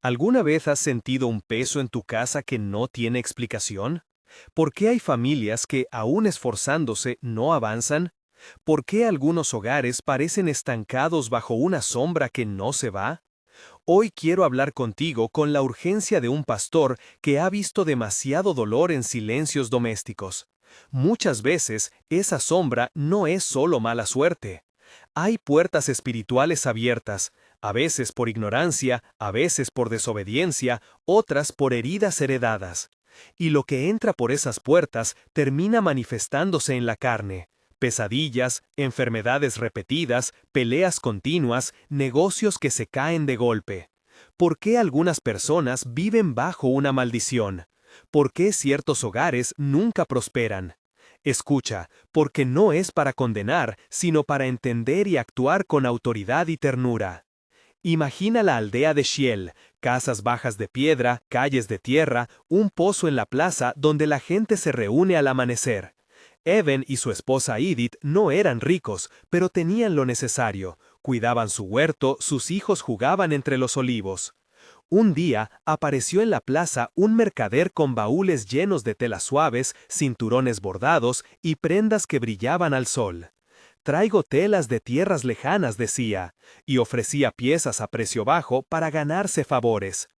¿Alguna vez has sentido un peso en tu casa que no tiene explicación? ¿Por qué hay familias que, aún esforzándose, no avanzan? ¿Por qué algunos hogares parecen estancados bajo una sombra que no se va? Hoy quiero hablar contigo con la urgencia de un pastor que ha visto demasiado dolor en silencios domésticos. Muchas veces, esa sombra no es solo mala suerte. Hay puertas espirituales abiertas, a veces por ignorancia, a veces por desobediencia, otras por heridas heredadas. Y lo que entra por esas puertas termina manifestándose en la carne. Pesadillas, enfermedades repetidas, peleas continuas, negocios que se caen de golpe. ¿Por qué algunas personas viven bajo una maldición? ¿Por qué ciertos hogares nunca prosperan? Escucha, porque no es para condenar, sino para entender y actuar con autoridad y ternura. Imagina la aldea de Shiel, casas bajas de piedra, calles de tierra, un pozo en la plaza donde la gente se reúne al amanecer. Eben y su esposa Edith no eran ricos, pero tenían lo necesario. Cuidaban su huerto, sus hijos jugaban entre los olivos. Un día apareció en la plaza un mercader con baúles llenos de telas suaves, cinturones bordados y prendas que brillaban al sol. Traigo telas de tierras lejanas, decía, y ofrecía piezas a precio bajo para ganarse favores.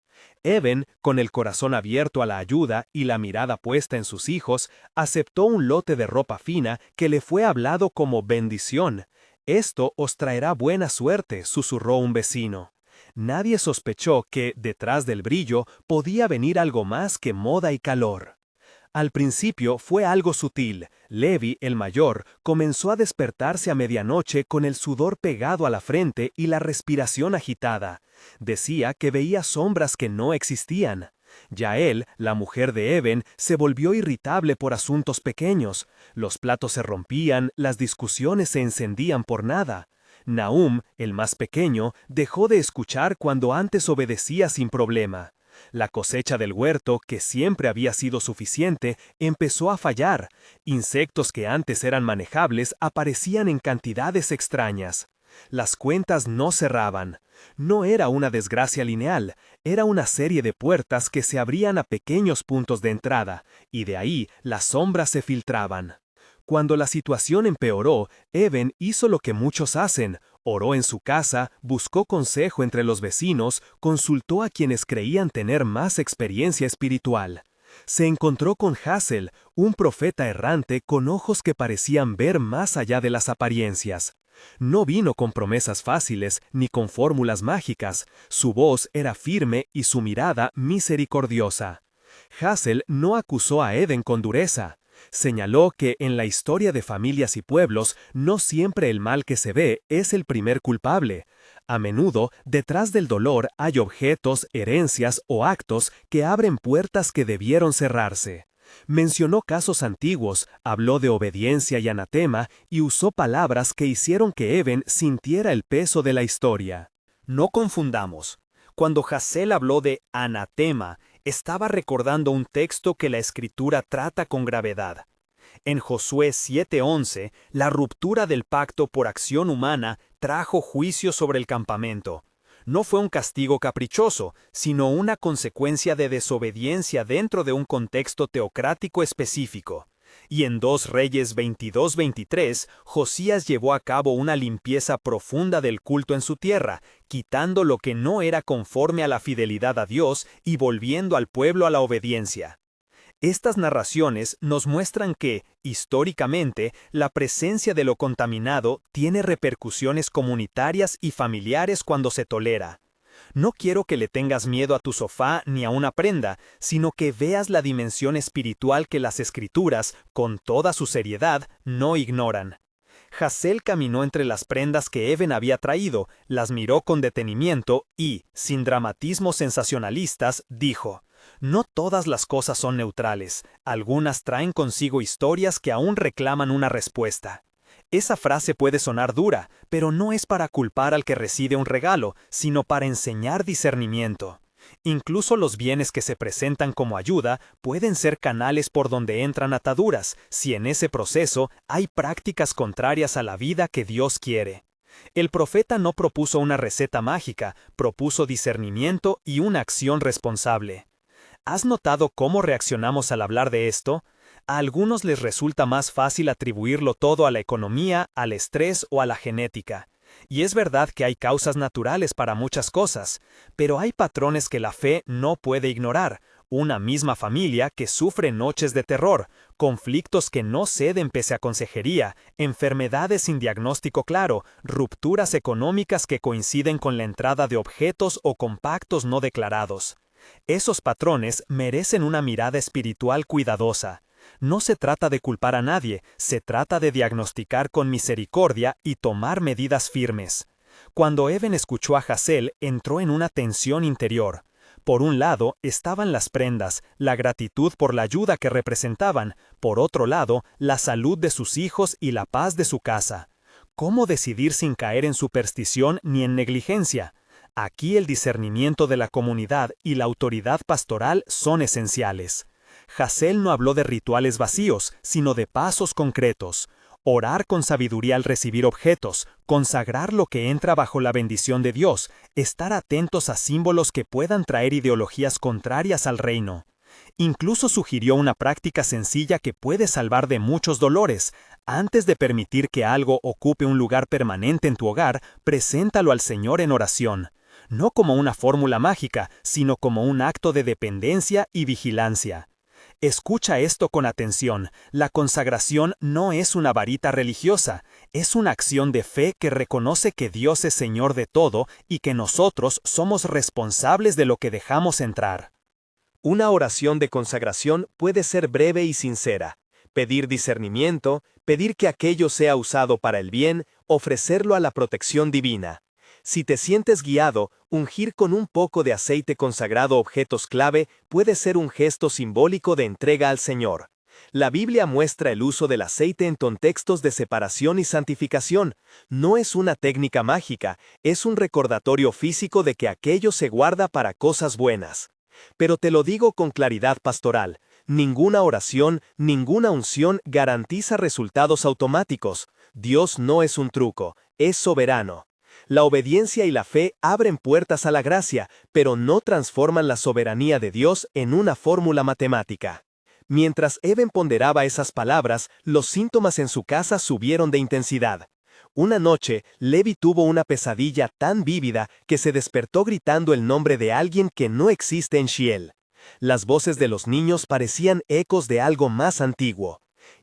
Eben, con el corazón abierto a la ayuda y la mirada puesta en sus hijos, aceptó un lote de ropa fina que le fue hablado como bendición. «Esto os traerá buena suerte», susurró un vecino. Nadie sospechó que, detrás del brillo, podía venir algo más que moda y calor. Al principio fue algo sutil. Levi, el mayor, comenzó a despertarse a medianoche con el sudor pegado a la frente y la respiración agitada. Decía que veía sombras que no existían. Yael, la mujer de Eben, se volvió irritable por asuntos pequeños. Los platos se rompían, las discusiones se encendían por nada. Nahum, el más pequeño, dejó de escuchar cuando antes obedecía sin problema. La cosecha del huerto, que siempre había sido suficiente, empezó a fallar. Insectos que antes eran manejables aparecían en cantidades extrañas. Las cuentas no cerraban. No era una desgracia lineal, era una serie de puertas que se abrían a pequeños puntos de entrada, y de ahí las sombras se filtraban. Cuando la situación empeoró, Eben hizo lo que muchos hacen: oró en su casa, buscó consejo entre los vecinos, consultó a quienes creían tener más experiencia espiritual. Se encontró con Hazel, un profeta errante con ojos que parecían ver más allá de las apariencias. No vino con promesas fáciles ni con fórmulas mágicas, su voz era firme y su mirada misericordiosa. Hazel no acusó a Eben con dureza. Señaló que en la historia de familias y pueblos no siempre el mal que se ve es el primer culpable. A menudo, detrás del dolor hay objetos, herencias o actos que abren puertas que debieron cerrarse. Mencionó casos antiguos, habló de obediencia y anatema y usó palabras que hicieron que Eben sintiera el peso de la historia. No confundamos. Cuando Hazel habló de anatema, estaba recordando un texto que la Escritura trata con gravedad. En Josué 7:11, la ruptura del pacto por acción humana trajo juicio sobre el campamento. No fue un castigo caprichoso, sino una consecuencia de desobediencia dentro de un contexto teocrático específico. Y en 2 Reyes 22:23, Josías llevó a cabo una limpieza profunda del culto en su tierra, quitando lo que no era conforme a la fidelidad a Dios y volviendo al pueblo a la obediencia. Estas narraciones nos muestran que, históricamente, la presencia de lo contaminado tiene repercusiones comunitarias y familiares cuando se tolera. No quiero que le tengas miedo a tu sofá ni a una prenda, sino que veas la dimensión espiritual que las Escrituras, con toda su seriedad, no ignoran. Hazel caminó entre las prendas que Eben había traído, las miró con detenimiento y, sin dramatismos sensacionalistas, dijo: «No todas las cosas son neutrales, algunas traen consigo historias que aún reclaman una respuesta». Esa frase puede sonar dura, pero no es para culpar al que recibe un regalo, sino para enseñar discernimiento. Incluso los bienes que se presentan como ayuda pueden ser canales por donde entran ataduras, si en ese proceso hay prácticas contrarias a la vida que Dios quiere. El profeta no propuso una receta mágica, propuso discernimiento y una acción responsable. ¿Has notado cómo reaccionamos al hablar de esto? A algunos les resulta más fácil atribuirlo todo a la economía, al estrés o a la genética. Y es verdad que hay causas naturales para muchas cosas, pero hay patrones que la fe no puede ignorar. Una misma familia que sufre noches de terror, conflictos que no ceden pese a consejería, enfermedades sin diagnóstico claro, rupturas económicas que coinciden con la entrada de objetos o con pactos no declarados. Esos patrones merecen una mirada espiritual cuidadosa. No se trata de culpar a nadie, se trata de diagnosticar con misericordia y tomar medidas firmes. Cuando Eben escuchó a Hazael, entró en una tensión interior. Por un lado estaban las prendas, la gratitud por la ayuda que representaban, por otro lado, la salud de sus hijos y la paz de su casa. ¿Cómo decidir sin caer en superstición ni en negligencia? Aquí el discernimiento de la comunidad y la autoridad pastoral son esenciales. Hazael no habló de rituales vacíos, sino de pasos concretos. Orar con sabiduría al recibir objetos, consagrar lo que entra bajo la bendición de Dios, estar atentos a símbolos que puedan traer ideologías contrarias al reino. Incluso sugirió una práctica sencilla que puede salvar de muchos dolores. Antes de permitir que algo ocupe un lugar permanente en tu hogar, preséntalo al Señor en oración. No como una fórmula mágica, sino como un acto de dependencia y vigilancia. Escucha esto con atención. La consagración no es una varita religiosa, es una acción de fe que reconoce que Dios es Señor de todo y que nosotros somos responsables de lo que dejamos entrar. Una oración de consagración puede ser breve y sincera. Pedir discernimiento, pedir que aquello sea usado para el bien, ofrecerlo a la protección divina. Si te sientes guiado, ungir con un poco de aceite consagrado objetos clave puede ser un gesto simbólico de entrega al Señor. La Biblia muestra el uso del aceite en contextos de separación y santificación. No es una técnica mágica, es un recordatorio físico de que aquello se guarda para cosas buenas. Pero te lo digo con claridad pastoral, ninguna oración, ninguna unción garantiza resultados automáticos. Dios no es un truco, es soberano. La obediencia y la fe abren puertas a la gracia, pero no transforman la soberanía de Dios en una fórmula matemática. Mientras Eben ponderaba esas palabras, los síntomas en su casa subieron de intensidad. Una noche, Levi tuvo una pesadilla tan vívida que se despertó gritando el nombre de alguien que no existe en Shiel. Las voces de los niños parecían ecos de algo más antiguo.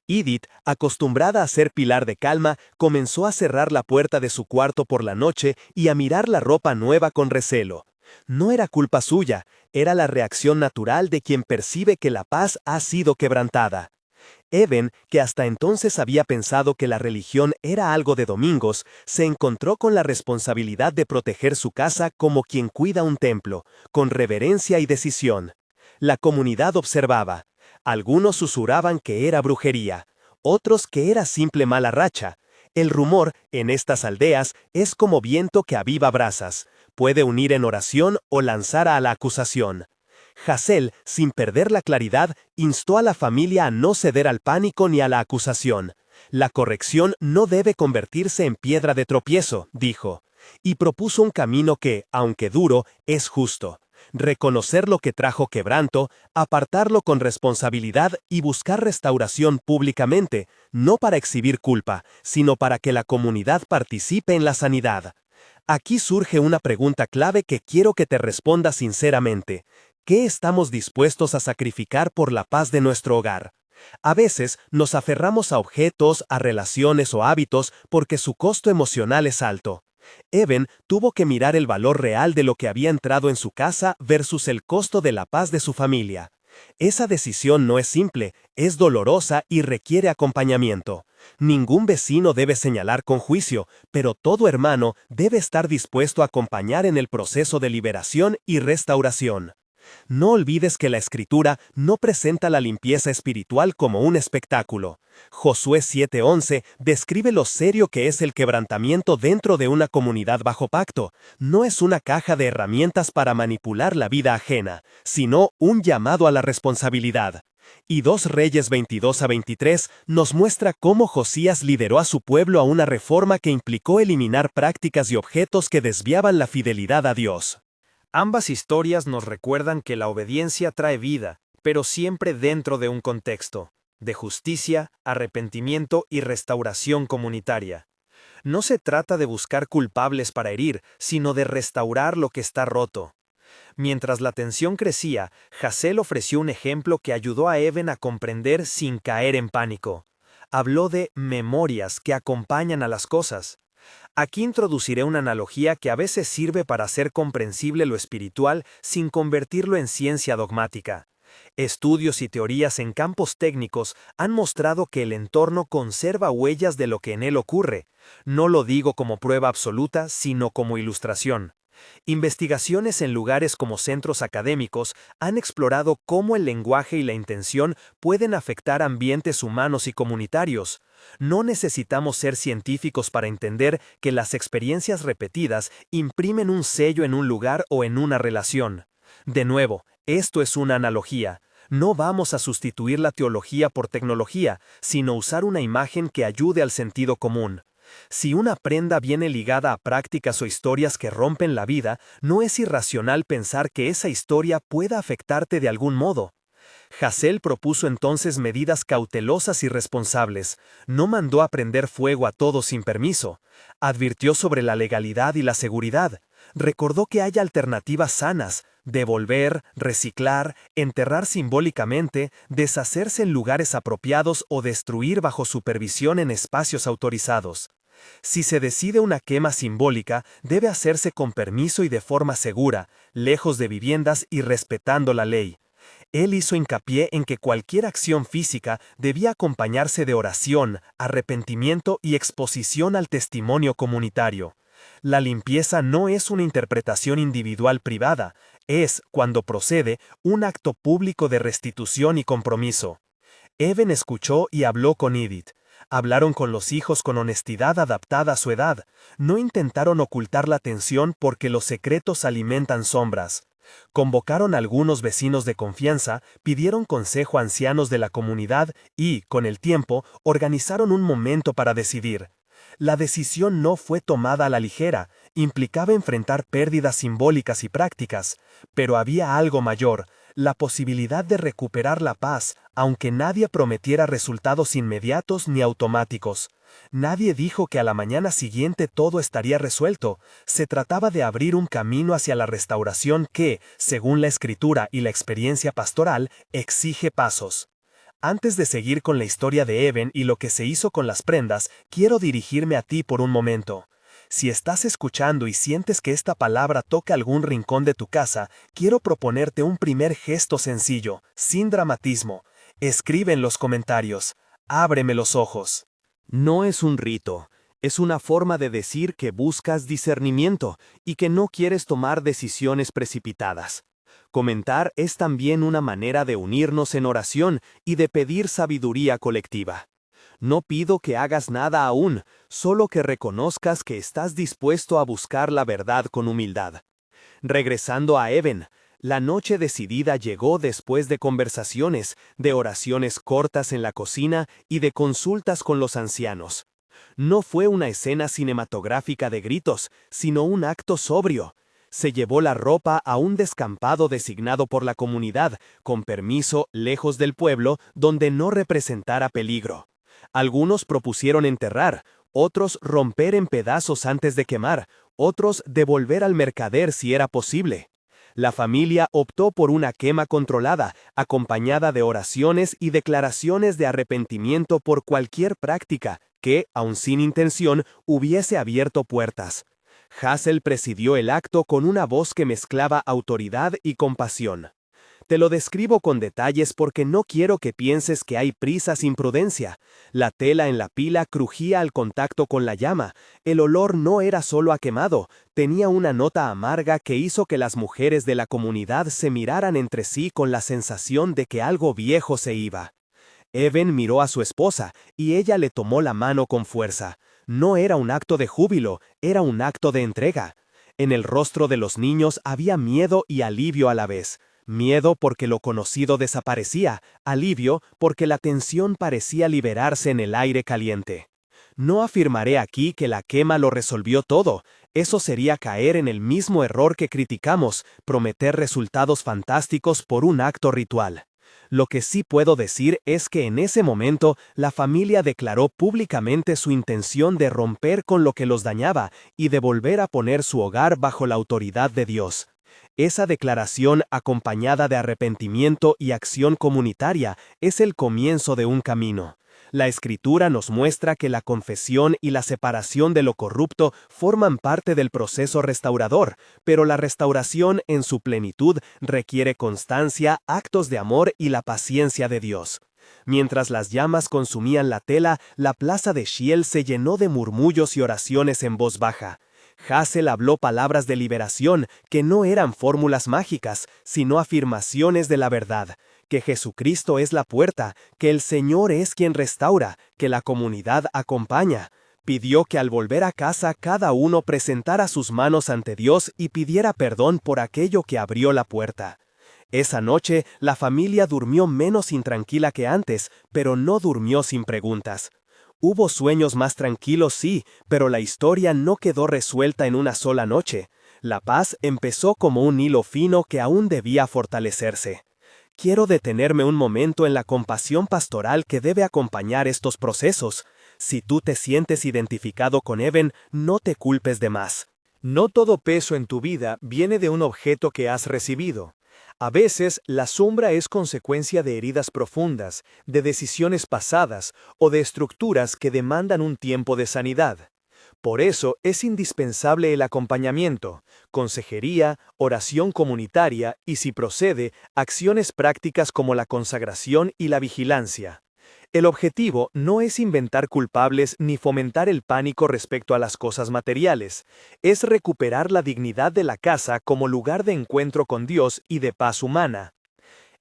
Edith, acostumbrada a ser pilar de calma, comenzó a cerrar la puerta de su cuarto por la noche y a mirar la ropa nueva con recelo. No era culpa suya, era la reacción natural de quien percibe que la paz ha sido quebrantada. Eben, que hasta entonces había pensado que la religión era algo de domingos, se encontró con la responsabilidad de proteger su casa como quien cuida un templo, con reverencia y decisión. La comunidad observaba. Algunos susurraban que era brujería, otros que era simple mala racha. El rumor, en estas aldeas, es como viento que aviva brasas, puede unir en oración o lanzar a la acusación. Hazael, sin perder la claridad, instó a la familia a no ceder al pánico ni a la acusación. La corrección no debe convertirse en piedra de tropiezo, dijo, y propuso un camino que, aunque duro, es justo. Reconocer lo que trajo quebranto, apartarlo con responsabilidad y buscar restauración públicamente, no para exhibir culpa, sino para que la comunidad participe en la sanidad. Aquí surge una pregunta clave que quiero que te respondas sinceramente. ¿Qué estamos dispuestos a sacrificar por la paz de nuestro hogar? A veces nos aferramos a objetos, a relaciones o hábitos porque su costo emocional es alto. Eben tuvo que mirar el valor real de lo que había entrado en su casa versus el costo de la paz de su familia. Esa decisión no es simple, es dolorosa y requiere acompañamiento. Ningún vecino debe señalar con juicio, pero todo hermano debe estar dispuesto a acompañar en el proceso de liberación y restauración. No olvides que la Escritura no presenta la limpieza espiritual como un espectáculo. Josué 7:11 describe lo serio que es el quebrantamiento dentro de una comunidad bajo pacto. No es una caja de herramientas para manipular la vida ajena, sino un llamado a la responsabilidad. Y 2 Reyes 22-23 nos muestra cómo Josías lideró a su pueblo a una reforma que implicó eliminar prácticas y objetos que desviaban la fidelidad a Dios. Ambas historias nos recuerdan que la obediencia trae vida, pero siempre dentro de un contexto de justicia, arrepentimiento y restauración comunitaria. No se trata de buscar culpables para herir, sino de restaurar lo que está roto. Mientras la tensión crecía, Hazael ofreció un ejemplo que ayudó a Even a comprender sin caer en pánico. Habló de memorias que acompañan a las cosas. Aquí introduciré una analogía que a veces sirve para hacer comprensible lo espiritual sin convertirlo en ciencia dogmática. Estudios y teorías en campos técnicos han mostrado que el entorno conserva huellas de lo que en él ocurre. No lo digo como prueba absoluta, sino como ilustración. Investigaciones en lugares como centros académicos han explorado cómo el lenguaje y la intención pueden afectar ambientes humanos y comunitarios. No necesitamos ser científicos para entender que las experiencias repetidas imprimen un sello en un lugar o en una relación. De nuevo, esto es una analogía. No vamos a sustituir la teología por tecnología, sino usar una imagen que ayude al sentido común. Si una prenda viene ligada a prácticas o historias que rompen la vida, no es irracional pensar que esa historia pueda afectarte de algún modo. Hazael propuso entonces medidas cautelosas y responsables. No mandó a prender fuego a todos sin permiso. Advirtió sobre la legalidad y la seguridad. Recordó que hay alternativas sanas: devolver, reciclar, enterrar simbólicamente, deshacerse en lugares apropiados o destruir bajo supervisión en espacios autorizados. Si se decide una quema simbólica, debe hacerse con permiso y de forma segura, lejos de viviendas y respetando la ley. Él hizo hincapié en que cualquier acción física debía acompañarse de oración, arrepentimiento y exposición al testimonio comunitario. La limpieza no es una interpretación individual privada, es, cuando procede, un acto público de restitución y compromiso. Even escuchó y habló con Edith. Hablaron con los hijos con honestidad adaptada a su edad. No intentaron ocultar la tensión porque los secretos alimentan sombras. Convocaron a algunos vecinos de confianza, pidieron consejo a ancianos de la comunidad y, con el tiempo, organizaron un momento para decidir. La decisión no fue tomada a la ligera, implicaba enfrentar pérdidas simbólicas y prácticas, pero había algo mayor: la posibilidad de recuperar la paz, aunque nadie prometiera resultados inmediatos ni automáticos. Nadie dijo que a la mañana siguiente todo estaría resuelto. Se trataba de abrir un camino hacia la restauración que, según la Escritura y la experiencia pastoral, exige pasos. Antes de seguir con la historia de Even y lo que se hizo con las prendas, quiero dirigirme a ti por un momento. Si estás escuchando y sientes que esta palabra toca algún rincón de tu casa, quiero proponerte un primer gesto sencillo, sin dramatismo. Escribe en los comentarios: ábreme los ojos. No es un rito, es una forma de decir que buscas discernimiento y que no quieres tomar decisiones precipitadas. Comentar es también una manera de unirnos en oración y de pedir sabiduría colectiva. No pido que hagas nada aún, solo que reconozcas que estás dispuesto a buscar la verdad con humildad. Regresando a Even, la noche decidida llegó después de conversaciones, de oraciones cortas en la cocina y de consultas con los ancianos. No fue una escena cinematográfica de gritos, sino un acto sobrio. Se llevó la ropa a un descampado designado por la comunidad, con permiso, lejos del pueblo, donde no representara peligro. Algunos propusieron enterrar, otros romper en pedazos antes de quemar, otros devolver al mercader si era posible. La familia optó por una quema controlada, acompañada de oraciones y declaraciones de arrepentimiento por cualquier práctica que, aun sin intención, hubiese abierto puertas. Hazael presidió el acto con una voz que mezclaba autoridad y compasión. Te lo describo con detalles porque no quiero que pienses que hay prisa sin prudencia. La tela en la pila crujía al contacto con la llama. El olor no era solo a quemado, tenía una nota amarga que hizo que las mujeres de la comunidad se miraran entre sí con la sensación de que algo viejo se iba. Even miró a su esposa y ella le tomó la mano con fuerza. No era un acto de júbilo, era un acto de entrega. En el rostro de los niños había miedo y alivio a la vez. Miedo porque lo conocido desaparecía, alivio porque la tensión parecía liberarse en el aire caliente. No afirmaré aquí que la quema lo resolvió todo, eso sería caer en el mismo error que criticamos, prometer resultados fantásticos por un acto ritual. Lo que sí puedo decir es que en ese momento la familia declaró públicamente su intención de romper con lo que los dañaba y de volver a poner su hogar bajo la autoridad de Dios. Esa declaración, acompañada de arrepentimiento y acción comunitaria, es el comienzo de un camino. La Escritura nos muestra que la confesión y la separación de lo corrupto forman parte del proceso restaurador, pero la restauración en su plenitud requiere constancia, actos de amor y la paciencia de Dios. Mientras las llamas consumían la tela, la plaza de Shiel se llenó de murmullos y oraciones en voz baja. Hazel habló palabras de liberación que no eran fórmulas mágicas, sino afirmaciones de la verdad, que Jesucristo es la puerta, que el Señor es quien restaura, que la comunidad acompaña. Pidió que al volver a casa cada uno presentara sus manos ante Dios y pidiera perdón por aquello que abrió la puerta. Esa noche la familia durmió menos intranquila que antes, pero no durmió sin preguntas. Hubo sueños más tranquilos, sí, pero la historia no quedó resuelta en una sola noche. La paz empezó como un hilo fino que aún debía fortalecerse. Quiero detenerme un momento en la compasión pastoral que debe acompañar estos procesos. Si tú te sientes identificado con Eben, no te culpes de más. No todo peso en tu vida viene de un objeto que has recibido. A veces, la sombra es consecuencia de heridas profundas, de decisiones pasadas o de estructuras que demandan un tiempo de sanidad. Por eso es indispensable el acompañamiento, consejería, oración comunitaria y, si procede, acciones prácticas como la consagración y la vigilancia. El objetivo no es inventar culpables ni fomentar el pánico respecto a las cosas materiales, es recuperar la dignidad de la casa como lugar de encuentro con Dios y de paz humana.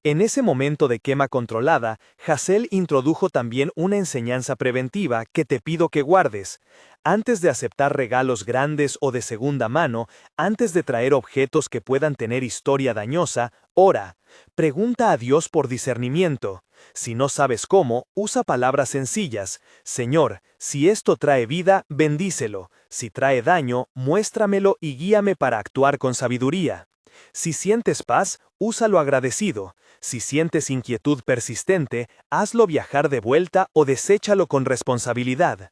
En ese momento de quema controlada, Hazel introdujo también una enseñanza preventiva que te pido que guardes. Antes de aceptar regalos grandes o de segunda mano, antes de traer objetos que puedan tener historia dañosa, ora. Pregunta a Dios por discernimiento. Si no sabes cómo, usa palabras sencillas. Señor, si esto trae vida, bendícelo. Si trae daño, muéstramelo y guíame para actuar con sabiduría. Si sientes paz, úsalo agradecido. Si sientes inquietud persistente, hazlo viajar de vuelta o deséchalo con responsabilidad.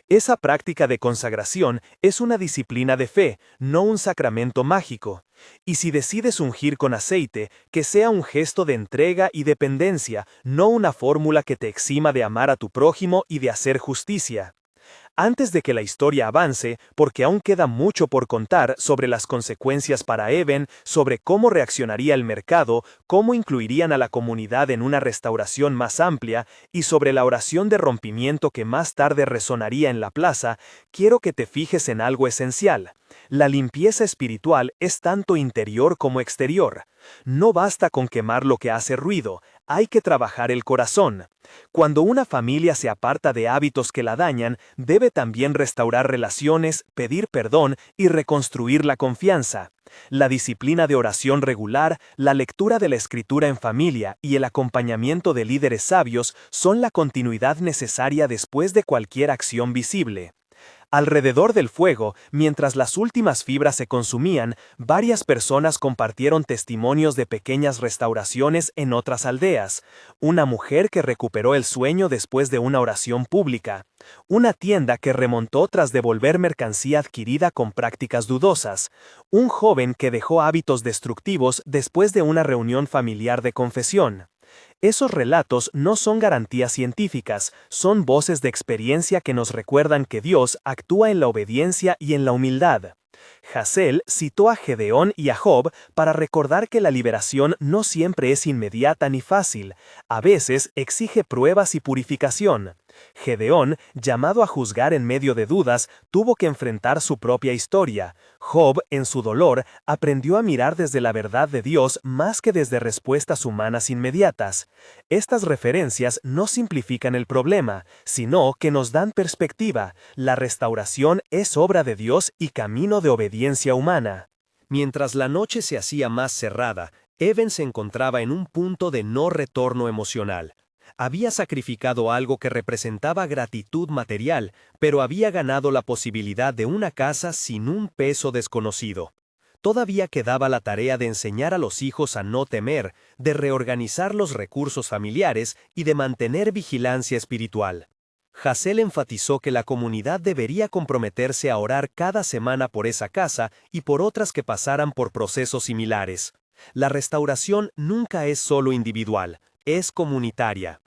Esa práctica de consagración es una disciplina de fe, no un sacramento mágico. Y si decides ungir con aceite, que sea un gesto de entrega y dependencia, no una fórmula que te exima de amar a tu prójimo y de hacer justicia. Antes de que la historia avance, porque aún queda mucho por contar sobre las consecuencias para Eben, sobre cómo reaccionaría el mercado, cómo incluirían a la comunidad en una restauración más amplia, y sobre la oración de rompimiento que más tarde resonaría en la plaza, quiero que te fijes en algo esencial. La limpieza espiritual es tanto interior como exterior. No basta con quemar lo que hace ruido, hay que trabajar el corazón. Cuando una familia se aparta de hábitos que la dañan, debe también restaurar relaciones, pedir perdón y reconstruir la confianza. La disciplina de oración regular, la lectura de la Escritura en familia y el acompañamiento de líderes sabios son la continuidad necesaria después de cualquier acción visible. Alrededor del fuego, mientras las últimas fibras se consumían, varias personas compartieron testimonios de pequeñas restauraciones en otras aldeas. Una mujer que recuperó el sueño después de una oración pública. Una tienda que remontó tras devolver mercancía adquirida con prácticas dudosas. Un joven que dejó hábitos destructivos después de una reunión familiar de confesión. Esos relatos no son garantías científicas, son voces de experiencia que nos recuerdan que Dios actúa en la obediencia y en la humildad. Hazel citó a Gedeón y a Job para recordar que la liberación no siempre es inmediata ni fácil, a veces exige pruebas y purificación. Gedeón, llamado a juzgar en medio de dudas, tuvo que enfrentar su propia historia. Job, en su dolor, aprendió a mirar desde la verdad de Dios más que desde respuestas humanas inmediatas. Estas referencias no simplifican el problema, sino que nos dan perspectiva. La restauración es obra de Dios y camino de obediencia humana. Mientras la noche se hacía más cerrada, Evan se encontraba en un punto de no retorno emocional. Había sacrificado algo que representaba gratitud material, pero había ganado la posibilidad de una casa sin un peso desconocido. Todavía quedaba la tarea de enseñar a los hijos a no temer, de reorganizar los recursos familiares y de mantener vigilancia espiritual. Hazel enfatizó que la comunidad debería comprometerse a orar cada semana por esa casa y por otras que pasaran por procesos similares. La restauración nunca es solo individual, es comunitaria.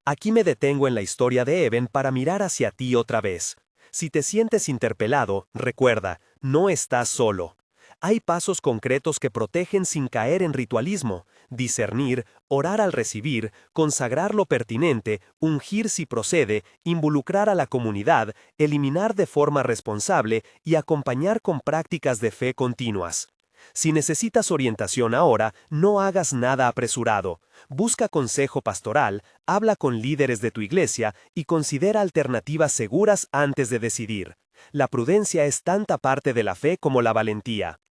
Aquí me detengo en la historia de Evan para mirar hacia ti otra vez. Si te sientes interpelado, recuerda, no estás solo. Hay pasos concretos que protegen sin caer en ritualismo: discernir, orar al recibir, consagrar lo pertinente, ungir si procede, involucrar a la comunidad, eliminar de forma responsable y acompañar con prácticas de fe continuas. Si necesitas orientación ahora, no hagas nada apresurado. Busca consejo pastoral, habla con líderes de tu iglesia y considera alternativas seguras antes de decidir. La prudencia es tanta parte de la fe como la valentía.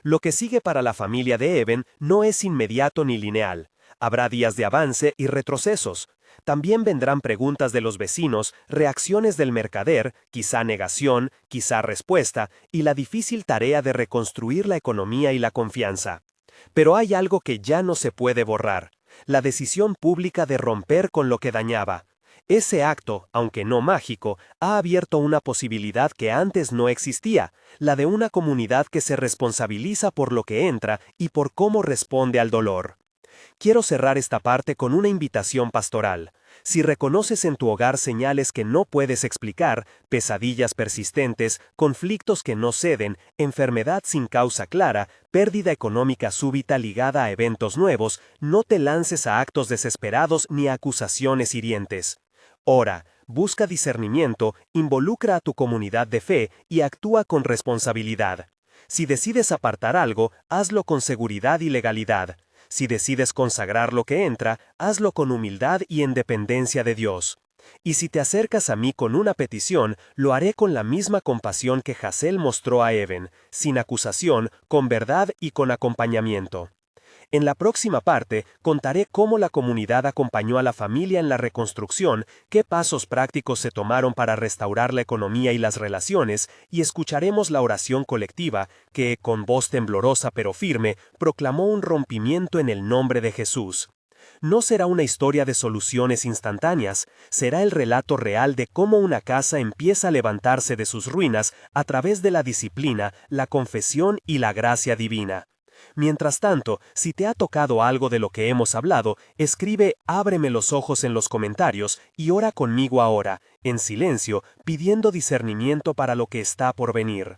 Lo que sigue para la familia de Evan no es inmediato ni lineal. Habrá días de avance y retrocesos. También vendrán preguntas de los vecinos, reacciones del mercader, quizá negación, quizá respuesta, y la difícil tarea de reconstruir la economía y la confianza. Pero hay algo que ya no se puede borrar: la decisión pública de romper con lo que dañaba. Ese acto, aunque no mágico, ha abierto una posibilidad que antes no existía, la de una comunidad que se responsabiliza por lo que entra y por cómo responde al dolor. Quiero cerrar esta parte con una invitación pastoral. Si reconoces en tu hogar señales que no puedes explicar, pesadillas persistentes, conflictos que no ceden, enfermedad sin causa clara, pérdida económica súbita ligada a eventos nuevos, no te lances a actos desesperados ni a acusaciones hirientes. Ora, busca discernimiento, involucra a tu comunidad de fe y actúa con responsabilidad. Si decides apartar algo, hazlo con seguridad y legalidad. Si decides consagrar lo que entra, hazlo con humildad y en dependencia de Dios. Y si te acercas a mí con una petición, lo haré con la misma compasión que Hazel mostró a Evan, sin acusación, con verdad y con acompañamiento. En la próxima parte, contaré cómo la comunidad acompañó a la familia en la reconstrucción, qué pasos prácticos se tomaron para restaurar la economía y las relaciones, y escucharemos la oración colectiva que, con voz temblorosa pero firme, proclamó un rompimiento en el nombre de Jesús. No será una historia de soluciones instantáneas, será el relato real de cómo una casa empieza a levantarse de sus ruinas a través de la disciplina, la confesión y la gracia divina. Mientras tanto, si te ha tocado algo de lo que hemos hablado, escribe "Ábreme los ojos" en los comentarios y ora conmigo ahora, en silencio, pidiendo discernimiento para lo que está por venir.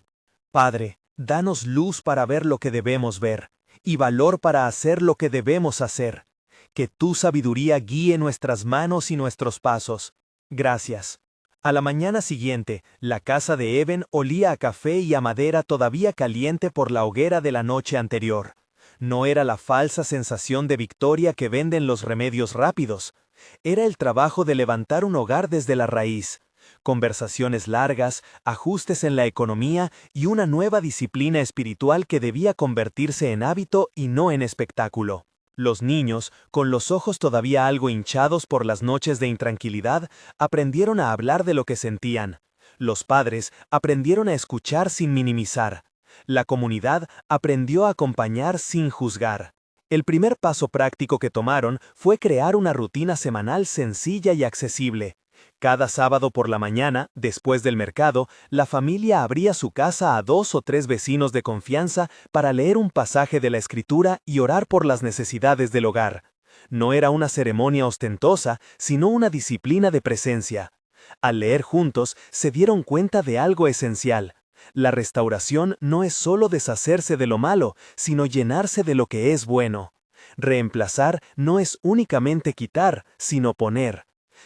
Padre, danos luz para ver lo que debemos ver, y valor para hacer lo que debemos hacer. Que tu sabiduría guíe nuestras manos y nuestros pasos. Gracias. A la mañana siguiente, la casa de Evan olía a café y a madera todavía caliente por la hoguera de la noche anterior. No era la falsa sensación de victoria que venden los remedios rápidos. Era el trabajo de levantar un hogar desde la raíz. Conversaciones largas, ajustes en la economía y una nueva disciplina espiritual que debía convertirse en hábito y no en espectáculo. Los niños, con los ojos todavía algo hinchados por las noches de intranquilidad, aprendieron a hablar de lo que sentían. Los padres aprendieron a escuchar sin minimizar. La comunidad aprendió a acompañar sin juzgar. El primer paso práctico que tomaron fue crear una rutina semanal sencilla y accesible. Cada sábado por la mañana, después del mercado, la familia abría su casa a 2 o 3 vecinos de confianza para leer un pasaje de la Escritura y orar por las necesidades del hogar. No era una ceremonia ostentosa, sino una disciplina de presencia. Al leer juntos, se dieron cuenta de algo esencial. La restauración no es solo deshacerse de lo malo, sino llenarse de lo que es bueno. Reemplazar no es únicamente quitar, sino poner.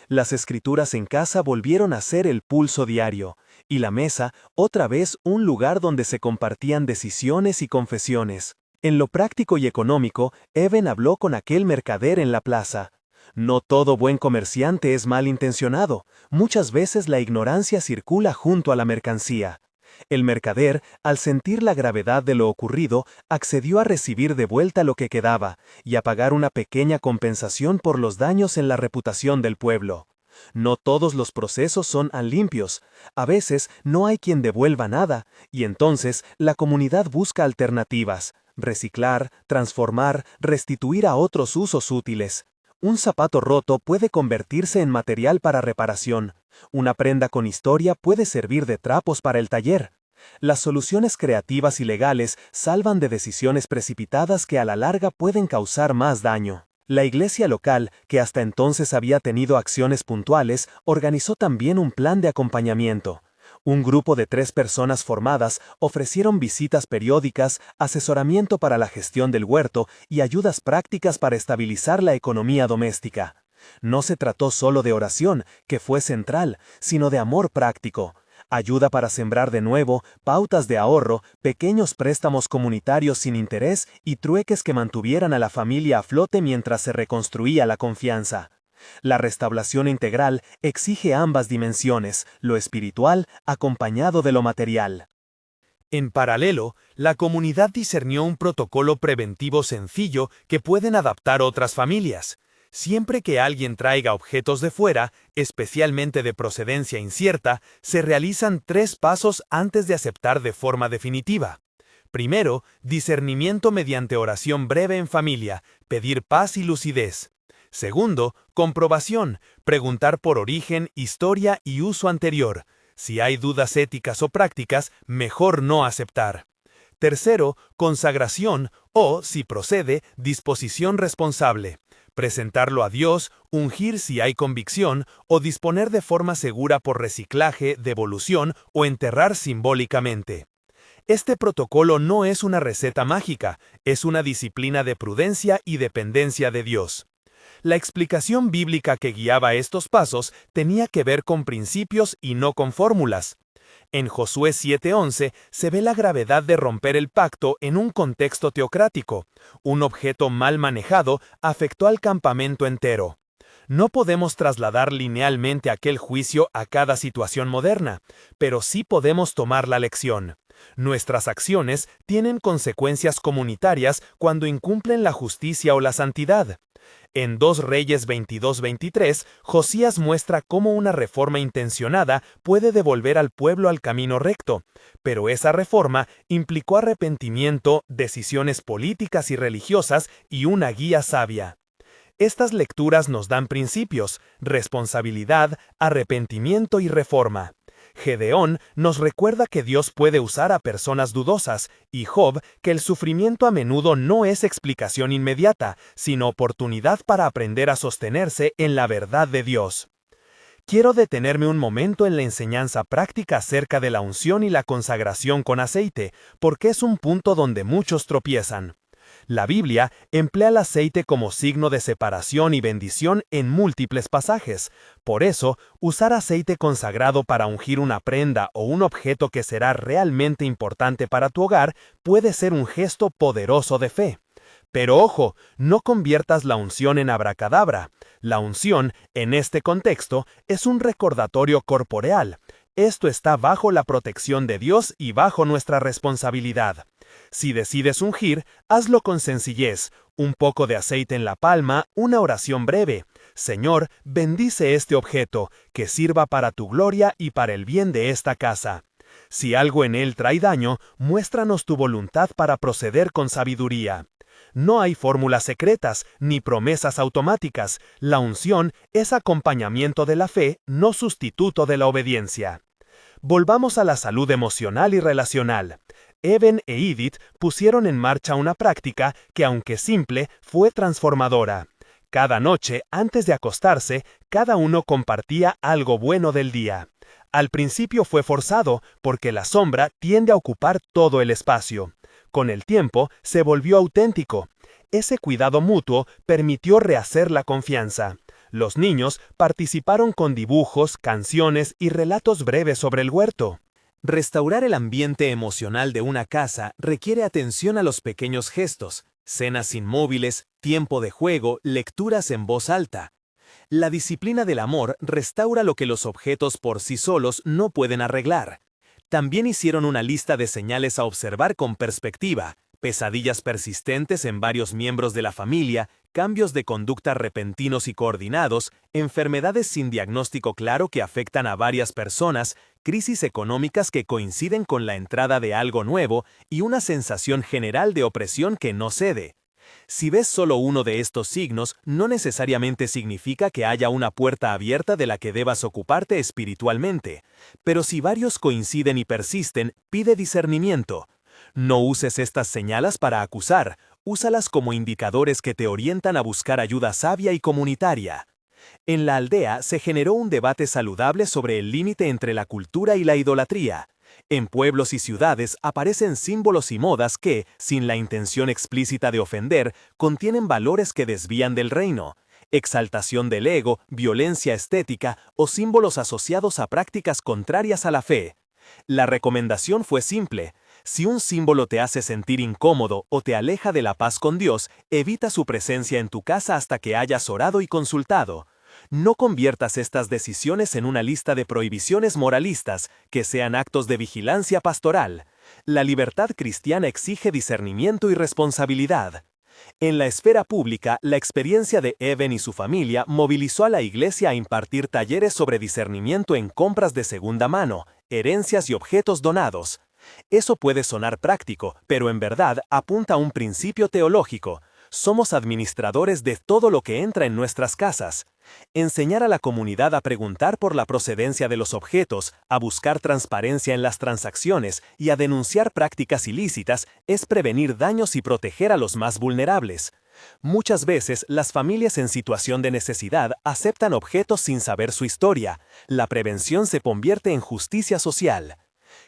Las escrituras en casa volvieron a ser el pulso diario, y la mesa, otra vez un lugar donde se compartían decisiones y confesiones. En lo práctico y económico, Evan habló con aquel mercader en la plaza. No todo buen comerciante es malintencionado, muchas veces la ignorancia circula junto a la mercancía. El mercader, al sentir la gravedad de lo ocurrido, accedió a recibir de vuelta lo que quedaba y a pagar una pequeña compensación por los daños en la reputación del pueblo. No todos los procesos son tan limpios. A veces no hay quien devuelva nada, y entonces la comunidad busca alternativas: reciclar, transformar, restituir a otros usos útiles. Un zapato roto puede convertirse en material para reparación. Una prenda con historia puede servir de trapos para el taller. Las soluciones creativas y legales salvan de decisiones precipitadas que a la larga pueden causar más daño. La iglesia local, que hasta entonces había tenido acciones puntuales, organizó también un plan de acompañamiento. Un grupo de 3 personas formadas ofrecieron visitas periódicas, asesoramiento para la gestión del huerto y ayudas prácticas para estabilizar la economía doméstica. No se trató solo de oración, que fue central, sino de amor práctico. Ayuda para sembrar de nuevo, pautas de ahorro, pequeños préstamos comunitarios sin interés y trueques que mantuvieran a la familia a flote mientras se reconstruía la confianza. La restauración integral exige ambas dimensiones, lo espiritual acompañado de lo material. En paralelo, la comunidad discernió un protocolo preventivo sencillo que pueden adaptar otras familias. Siempre que alguien traiga objetos de fuera, especialmente de procedencia incierta, se realizan 3 pasos antes de aceptar de forma definitiva. Primero, discernimiento mediante oración breve en familia, pedir paz y lucidez. Segundo, comprobación, preguntar por origen, historia y uso anterior. Si hay dudas éticas o prácticas, mejor no aceptar. Tercero, consagración o, si procede, disposición responsable. Presentarlo a Dios, ungir si hay convicción, o disponer de forma segura por reciclaje, devolución o enterrar simbólicamente. Este protocolo no es una receta mágica, es una disciplina de prudencia y dependencia de Dios. La explicación bíblica que guiaba estos pasos tenía que ver con principios y no con fórmulas. En Josué 7:11 se ve la gravedad de romper el pacto en un contexto teocrático. Un objeto mal manejado afectó al campamento entero. No podemos trasladar linealmente aquel juicio a cada situación moderna, pero sí podemos tomar la lección. Nuestras acciones tienen consecuencias comunitarias cuando incumplen la justicia o la santidad. En 2 Reyes 22-23, Josías muestra cómo una reforma intencionada puede devolver al pueblo al camino recto, pero esa reforma implicó arrepentimiento, decisiones políticas y religiosas y una guía sabia. Estas lecturas nos dan principios: responsabilidad, arrepentimiento y reforma. Gedeón nos recuerda que Dios puede usar a personas dudosas, y Job que el sufrimiento a menudo no es explicación inmediata, sino oportunidad para aprender a sostenerse en la verdad de Dios. Quiero detenerme un momento en la enseñanza práctica acerca de la unción y la consagración con aceite, porque es un punto donde muchos tropiezan. La Biblia emplea el aceite como signo de separación y bendición en múltiples pasajes. Por eso, usar aceite consagrado para ungir una prenda o un objeto que será realmente importante para tu hogar puede ser un gesto poderoso de fe. Pero ojo, no conviertas la unción en abracadabra. La unción, en este contexto, es un recordatorio corporeal. Esto está bajo la protección de Dios y bajo nuestra responsabilidad. Si decides ungir, hazlo con sencillez, un poco de aceite en la palma, una oración breve. Señor, bendice este objeto, que sirva para tu gloria y para el bien de esta casa. Si algo en él trae daño, muéstranos tu voluntad para proceder con sabiduría. No hay fórmulas secretas ni promesas automáticas. La unción es acompañamiento de la fe, no sustituto de la obediencia. Volvamos a la salud emocional y relacional. Eben e Edith pusieron en marcha una práctica que, aunque simple, fue transformadora. Cada noche, antes de acostarse, cada uno compartía algo bueno del día. Al principio fue forzado, porque la sombra tiende a ocupar todo el espacio. Con el tiempo, se volvió auténtico. Ese cuidado mutuo permitió rehacer la confianza. Los niños participaron con dibujos, canciones y relatos breves sobre el huerto. Restaurar el ambiente emocional de una casa requiere atención a los pequeños gestos, cenas inmóviles, tiempo de juego, lecturas en voz alta. La disciplina del amor restaura lo que los objetos por sí solos no pueden arreglar. También hicieron una lista de señales a observar con perspectiva: pesadillas persistentes en varios miembros de la familia, cambios de conducta repentinos y coordinados, enfermedades sin diagnóstico claro que afectan a varias personas, crisis económicas que coinciden con la entrada de algo nuevo y una sensación general de opresión que no cede. Si ves solo uno de estos signos, no necesariamente significa que haya una puerta abierta de la que debas ocuparte espiritualmente, pero si varios coinciden y persisten, pide discernimiento. No uses estas señales para acusar, úsalas como indicadores que te orientan a buscar ayuda sabia y comunitaria. En la aldea se generó un debate saludable sobre el límite entre la cultura y la idolatría. En pueblos y ciudades aparecen símbolos y modas que, sin la intención explícita de ofender, contienen valores que desvían del reino: exaltación del ego, violencia estética o símbolos asociados a prácticas contrarias a la fe. La recomendación fue simple: si un símbolo te hace sentir incómodo o te aleja de la paz con Dios, evita su presencia en tu casa hasta que hayas orado y consultado. No conviertas estas decisiones en una lista de prohibiciones moralistas, que sean actos de vigilancia pastoral. La libertad cristiana exige discernimiento y responsabilidad. En la esfera pública, la experiencia de Evan y su familia movilizó a la iglesia a impartir talleres sobre discernimiento en compras de segunda mano, herencias y objetos donados. Eso puede sonar práctico, pero en verdad apunta a un principio teológico: somos administradores de todo lo que entra en nuestras casas. Enseñar a la comunidad a preguntar por la procedencia de los objetos, a buscar transparencia en las transacciones y a denunciar prácticas ilícitas es prevenir daños y proteger a los más vulnerables. Muchas veces, las familias en situación de necesidad aceptan objetos sin saber su historia. La prevención se convierte en justicia social.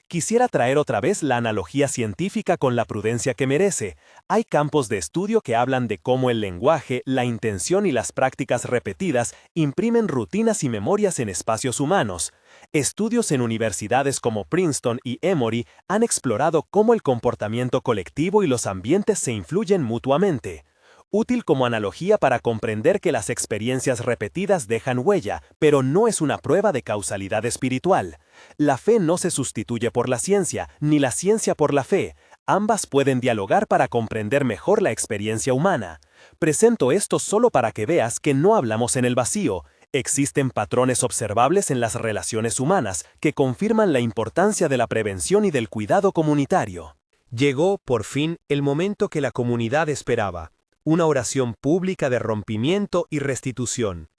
Quisiera traer otra vez la analogía científica con la prudencia que merece. Hay campos de estudio que hablan de cómo el lenguaje, la intención y las prácticas repetidas imprimen rutinas y memorias en espacios humanos. Estudios en universidades como Princeton y Emory han explorado cómo el comportamiento colectivo y los ambientes se influyen mutuamente. Útil como analogía para comprender que las experiencias repetidas dejan huella, pero no es una prueba de causalidad espiritual. La fe no se sustituye por la ciencia, ni la ciencia por la fe. Ambas pueden dialogar para comprender mejor la experiencia humana. Presento esto solo para que veas que no hablamos en el vacío. Existen patrones observables en las relaciones humanas que confirman la importancia de la prevención y del cuidado comunitario. Llegó, por fin, el momento que la comunidad esperaba: una oración pública de rompimiento y restitución.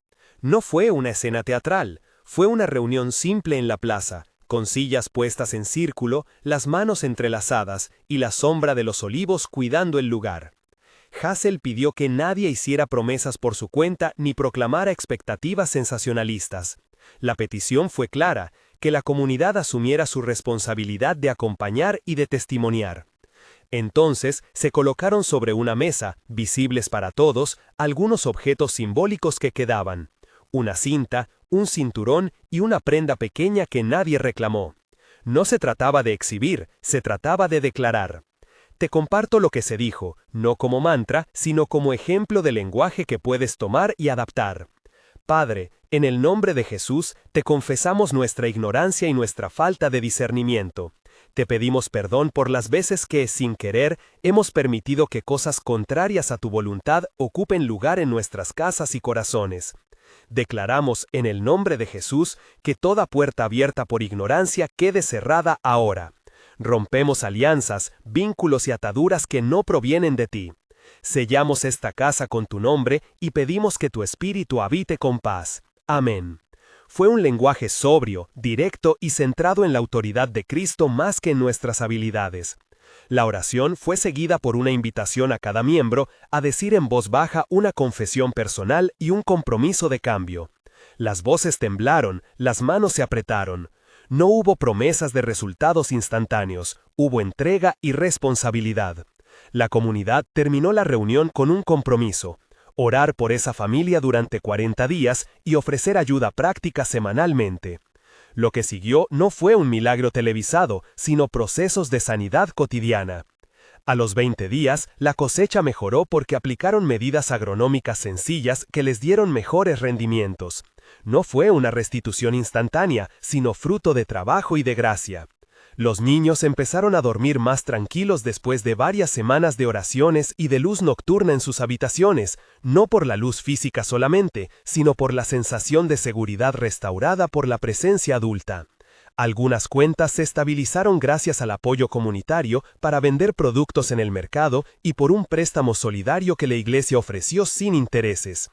No fue una escena teatral, fue una reunión simple en la plaza, con sillas puestas en círculo, las manos entrelazadas y la sombra de los olivos cuidando el lugar. Hassel pidió que nadie hiciera promesas por su cuenta ni proclamara expectativas sensacionalistas. La petición fue clara: que la comunidad asumiera su responsabilidad de acompañar y de testimoniar. Entonces se colocaron sobre una mesa, visibles para todos, algunos objetos simbólicos que quedaban: una cinta, un cinturón y una prenda pequeña que nadie reclamó. No se trataba de exhibir, se trataba de declarar. Te comparto lo que se dijo, no como mantra, sino como ejemplo de lenguaje que puedes tomar y adaptar. Padre, en el nombre de Jesús, te confesamos nuestra ignorancia y nuestra falta de discernimiento. Te pedimos perdón por las veces que, sin querer, hemos permitido que cosas contrarias a tu voluntad ocupen lugar en nuestras casas y corazones. Declaramos, en el nombre de Jesús, que toda puerta abierta por ignorancia quede cerrada ahora. Rompemos alianzas, vínculos y ataduras que no provienen de ti. Sellamos esta casa con tu nombre y pedimos que tu espíritu habite con paz. Amén. Fue un lenguaje sobrio, directo y centrado en la autoridad de Cristo más que en nuestras habilidades. La oración fue seguida por una invitación a cada miembro a decir en voz baja una confesión personal y un compromiso de cambio. Las voces temblaron, las manos se apretaron. No hubo promesas de resultados instantáneos, hubo entrega y responsabilidad. La comunidad terminó la reunión con un compromiso: orar por esa familia durante 40 días y ofrecer ayuda práctica semanalmente. Lo que siguió no fue un milagro televisado, sino procesos de sanidad cotidiana. A los 20 días, la cosecha mejoró porque aplicaron medidas agronómicas sencillas que les dieron mejores rendimientos. No fue una restitución instantánea, sino fruto de trabajo y de gracia. Los niños empezaron a dormir más tranquilos después de varias semanas de oraciones y de luz nocturna en sus habitaciones, no por la luz física solamente, sino por la sensación de seguridad restaurada por la presencia adulta. Algunas cuentas se estabilizaron gracias al apoyo comunitario para vender productos en el mercado y por un préstamo solidario que la Iglesia ofreció sin intereses.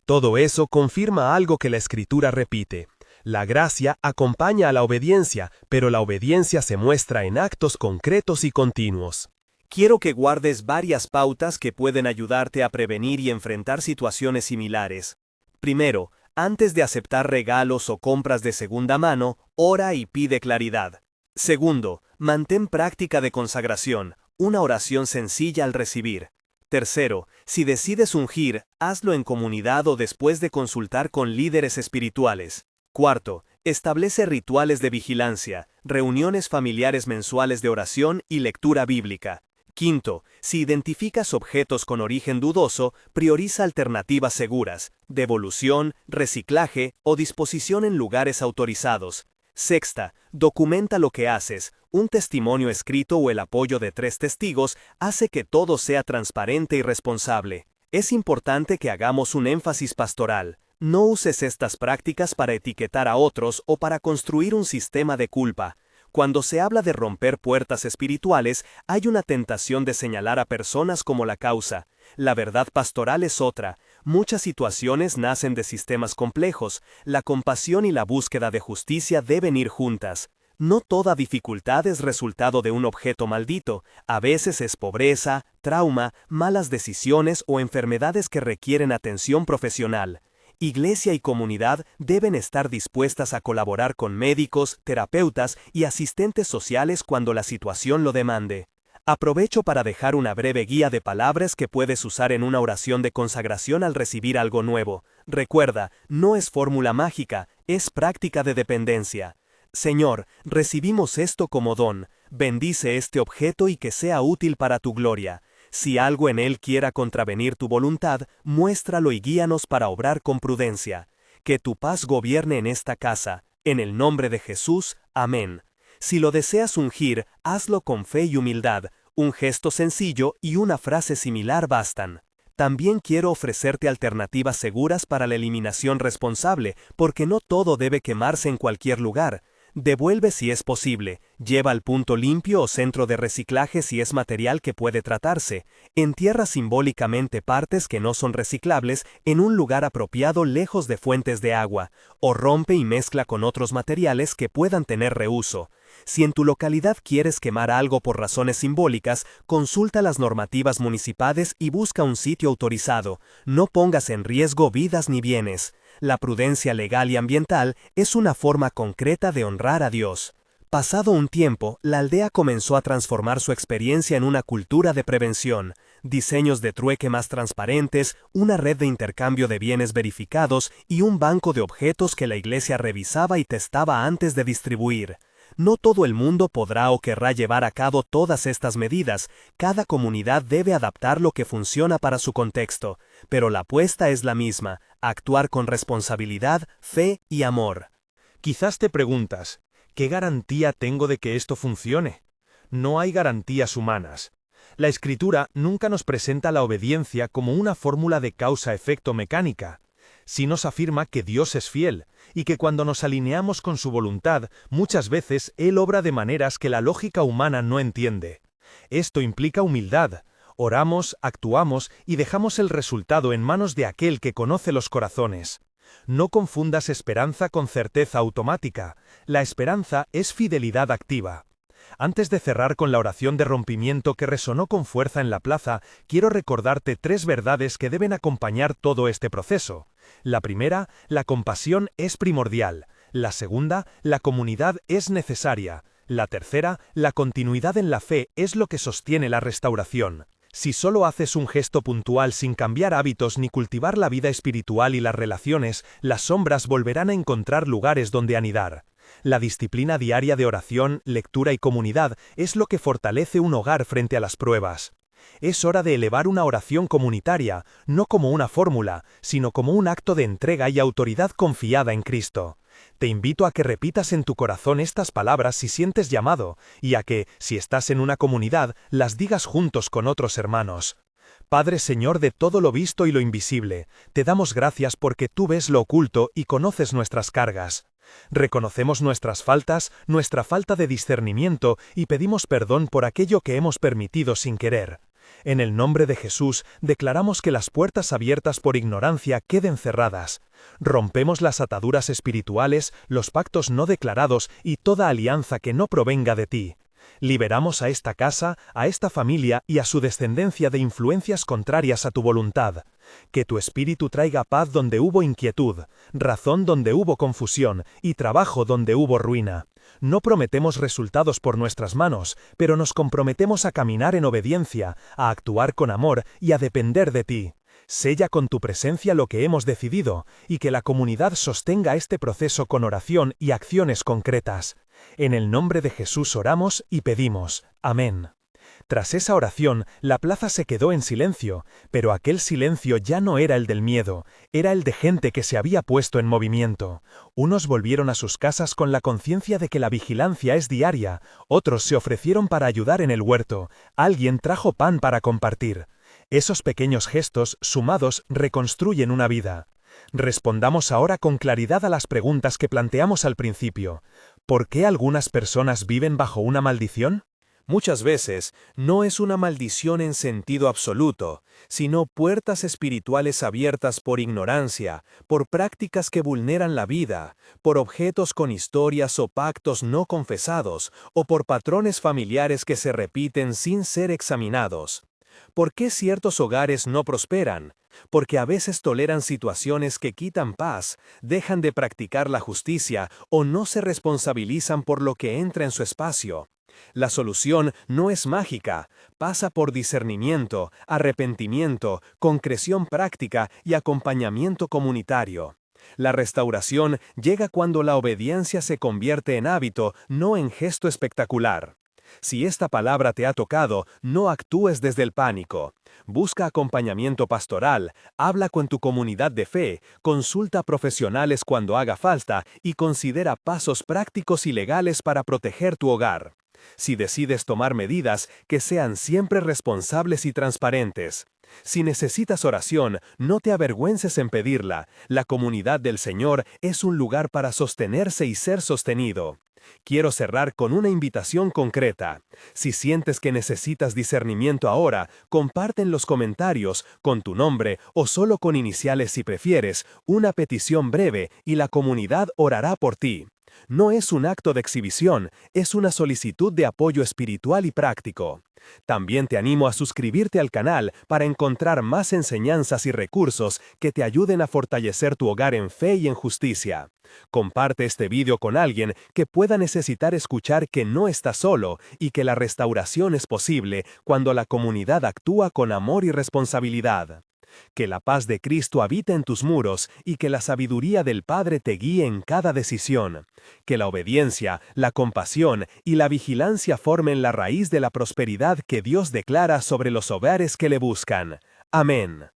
Todo eso confirma algo que la Escritura repite. La gracia acompaña a la obediencia, pero la obediencia se muestra en actos concretos y continuos. Quiero que guardes varias pautas que pueden ayudarte a prevenir y enfrentar situaciones similares. Primero, antes de aceptar regalos o compras de segunda mano, ora y pide claridad. Segundo, mantén práctica de consagración, una oración sencilla al recibir. Tercero, si decides ungir, hazlo en comunidad o después de consultar con líderes espirituales. Cuarto, establece rituales de vigilancia, reuniones familiares mensuales de oración y lectura bíblica. Quinto, si identificas objetos con origen dudoso, prioriza alternativas seguras, devolución, reciclaje o disposición en lugares autorizados. Sexta, documenta lo que haces. Un testimonio escrito o el apoyo de 3 testigos hace que todo sea transparente y responsable. Es importante que hagamos un énfasis pastoral. No uses estas prácticas para etiquetar a otros o para construir un sistema de culpa. Cuando se habla de romper puertas espirituales, hay una tentación de señalar a personas como la causa. La verdad pastoral es otra. Muchas situaciones nacen de sistemas complejos. La compasión y la búsqueda de justicia deben ir juntas. No toda dificultad es resultado de un objeto maldito. A veces es pobreza, trauma, malas decisiones o enfermedades que requieren atención profesional. Iglesia y comunidad deben estar dispuestas a colaborar con médicos, terapeutas y asistentes sociales cuando la situación lo demande. Aprovecho para dejar una breve guía de palabras que puedes usar en una oración de consagración al recibir algo nuevo. Recuerda, no es fórmula mágica, es práctica de dependencia. Señor, recibimos esto como don, bendice este objeto y que sea útil para tu gloria. Si algo en él quiera contravenir tu voluntad, muéstralo y guíanos para obrar con prudencia. Que tu paz gobierne en esta casa, en el nombre de Jesús, amén. Si lo deseas ungir, hazlo con fe y humildad, un gesto sencillo y una frase similar bastan. También quiero ofrecerte alternativas seguras para la eliminación responsable, porque no todo debe quemarse en cualquier lugar. Devuelve si es posible, lleva al punto limpio o centro de reciclaje si es material que puede tratarse, entierra simbólicamente partes que no son reciclables en un lugar apropiado lejos de fuentes de agua, o rompe y mezcla con otros materiales que puedan tener reuso. Si en tu localidad quieres quemar algo por razones simbólicas, consulta las normativas municipales y busca un sitio autorizado. No pongas en riesgo vidas ni bienes. La prudencia legal y ambiental es una forma concreta de honrar a Dios. Pasado un tiempo, la aldea comenzó a transformar su experiencia en una cultura de prevención, diseños de trueque más transparentes, una red de intercambio de bienes verificados y un banco de objetos que la iglesia revisaba y testaba antes de distribuir. No todo el mundo podrá o querrá llevar a cabo todas estas medidas, cada comunidad debe adaptar lo que funciona para su contexto, pero la apuesta es la misma, actuar con responsabilidad, fe y amor. Quizás te preguntas, ¿qué garantía tengo de que esto funcione? No hay garantías humanas. La Escritura nunca nos presenta la obediencia como una fórmula de causa-efecto mecánica. Sí nos afirma que Dios es fiel, y que cuando nos alineamos con su voluntad, muchas veces Él obra de maneras que la lógica humana no entiende. Esto implica humildad. Oramos, actuamos y dejamos el resultado en manos de aquel que conoce los corazones. No confundas esperanza con certeza automática. La esperanza es fidelidad activa. Antes de cerrar con la oración de rompimiento que resonó con fuerza en la plaza, quiero recordarte 3 verdades que deben acompañar todo este proceso. La primera, la compasión es primordial. La segunda, la comunidad es necesaria. La tercera, la continuidad en la fe es lo que sostiene la restauración. Si solo haces un gesto puntual sin cambiar hábitos ni cultivar la vida espiritual y las relaciones, las sombras volverán a encontrar lugares donde anidar. La disciplina diaria de oración, lectura y comunidad es lo que fortalece un hogar frente a las pruebas. Es hora de elevar una oración comunitaria, no como una fórmula, sino como un acto de entrega y autoridad confiada en Cristo. Te invito a que repitas en tu corazón estas palabras si sientes llamado, y a que, si estás en una comunidad, las digas juntos con otros hermanos. Padre Señor de todo lo visto y lo invisible, te damos gracias porque tú ves lo oculto y conoces nuestras cargas. Reconocemos nuestras faltas, nuestra falta de discernimiento y pedimos perdón por aquello que hemos permitido sin querer. En el nombre de Jesús, declaramos que las puertas abiertas por ignorancia queden cerradas. Rompemos las ataduras espirituales, los pactos no declarados y toda alianza que no provenga de ti. Liberamos a esta casa, a esta familia y a su descendencia de influencias contrarias a tu voluntad. Que tu espíritu traiga paz donde hubo inquietud, razón donde hubo confusión y trabajo donde hubo ruina. No prometemos resultados por nuestras manos, pero nos comprometemos a caminar en obediencia, a actuar con amor y a depender de ti. Sella con tu presencia lo que hemos decidido, y que la comunidad sostenga este proceso con oración y acciones concretas. En el nombre de Jesús oramos y pedimos. Amén. Tras esa oración, la plaza se quedó en silencio, pero aquel silencio ya no era el del miedo, era el de gente que se había puesto en movimiento. Unos volvieron a sus casas con la conciencia de que la vigilancia es diaria, otros se ofrecieron para ayudar en el huerto, alguien trajo pan para compartir. Esos pequeños gestos, sumados, reconstruyen una vida. Respondamos ahora con claridad a las preguntas que planteamos al principio. ¿Por qué algunas personas viven bajo una maldición? Muchas veces, no es una maldición en sentido absoluto, sino puertas espirituales abiertas por ignorancia, por prácticas que vulneran la vida, por objetos con historias o pactos no confesados, o por patrones familiares que se repiten sin ser examinados. ¿Por qué ciertos hogares no prosperan? Porque a veces toleran situaciones que quitan paz, dejan de practicar la justicia o no se responsabilizan por lo que entra en su espacio. La solución no es mágica, pasa por discernimiento, arrepentimiento, concreción práctica y acompañamiento comunitario. La restauración llega cuando la obediencia se convierte en hábito, no en gesto espectacular. Si esta palabra te ha tocado, no actúes desde el pánico. Busca acompañamiento pastoral, habla con tu comunidad de fe, consulta a profesionales cuando haga falta y considera pasos prácticos y legales para proteger tu hogar. Si decides tomar medidas, que sean siempre responsables y transparentes. Si necesitas oración, no te avergüences en pedirla. La comunidad del Señor es un lugar para sostenerse y ser sostenido. Quiero cerrar con una invitación concreta. Si sientes que necesitas discernimiento ahora, comparte en los comentarios, con tu nombre o solo con iniciales si prefieres, una petición breve y la comunidad orará por ti. No es un acto de exhibición, es una solicitud de apoyo espiritual y práctico. También te animo a suscribirte al canal para encontrar más enseñanzas y recursos que te ayuden a fortalecer tu hogar en fe y en justicia. Comparte este video con alguien que pueda necesitar escuchar que no estás solo y que la restauración es posible cuando la comunidad actúa con amor y responsabilidad. Que la paz de Cristo habite en tus muros y que la sabiduría del Padre te guíe en cada decisión. Que la obediencia, la compasión y la vigilancia formen la raíz de la prosperidad que Dios declara sobre los hogares que le buscan. Amén.